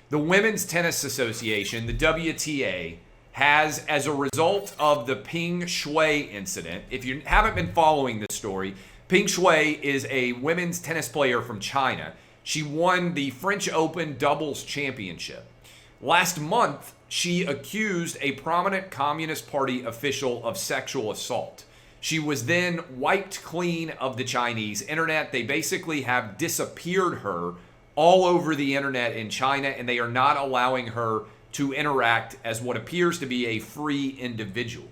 The Women's Tennis Association, the WTA, has, as a result of the Ping Shui incident, if you haven't been following this story, Ping Shui is a women's tennis player from China. She won the French Open doubles championship. Last month, she accused a prominent Communist Party official of sexual assault. She was then wiped clean of the Chinese internet. They basically have disappeared her all over the internet in China, and they are not allowing her to interact as what appears to be a free individual.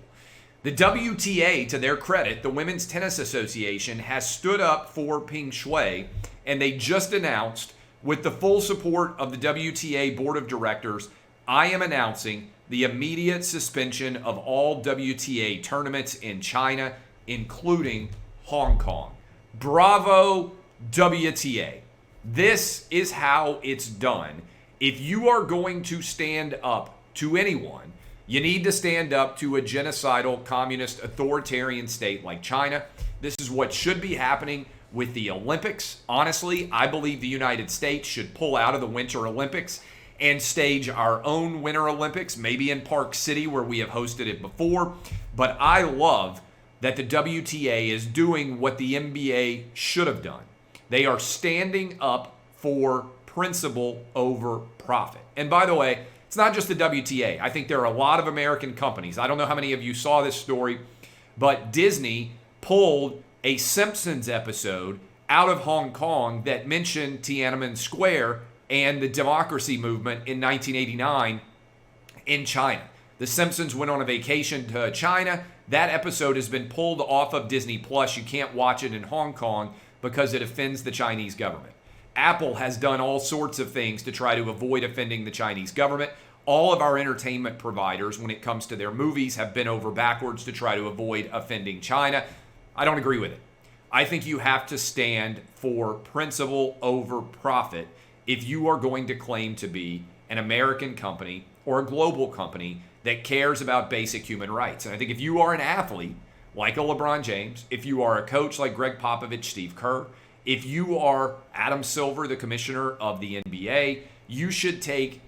The WTA, to their credit, the Women's Tennis Association, has stood up for Ping Shui, and they just announced, with the full support of the WTA Board of Directors, I am announcing the immediate suspension of all WTA tournaments in China, including Hong Kong. Bravo, WTA. This is how it's done. If you are going to stand up to anyone, you need to stand up to a genocidal, communist, authoritarian state like China. This is what should be happening with the Olympics. Honestly, I believe the United States should pull out of the Winter Olympics and stage our own Winter Olympics, maybe in Park City where we have hosted it before. But I love that the WTA is doing what the NBA should have done. They are standing up for principle over profit. And by the way, it's not just the WTA. I think there are a lot of American companies. I don't know how many of you saw this story, but Disney pulled a Simpsons episode out of Hong Kong that mentioned Tiananmen Square and the democracy movement in 1989 in China. The Simpsons went on a vacation to China. That episode has been pulled off of Disney Plus. You can't watch it in Hong Kong because it offends the Chinese government. Apple has done all sorts of things to try to avoid offending the Chinese government. All of our entertainment providers, when it comes to their movies, have bent over backwards to try to avoid offending China. I don't agree with it. I think you have to stand for principle over profit if you are going to claim to be an American company or a global company that cares about basic human rights. And I think if you are an athlete like a LeBron James, if you are a coach like Greg Popovich, Steve Kerr, if you are Adam Silver, the commissioner of the NBA, you should take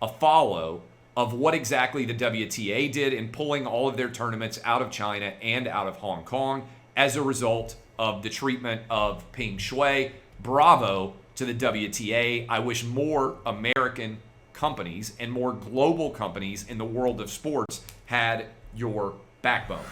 a follow of what exactly the WTA did in pulling all of their tournaments out of China and out of Hong Kong as a result of the treatment of Ping Shui. Bravo to the WTA. I wish more American companies and more global companies in the world of sports had your backbone.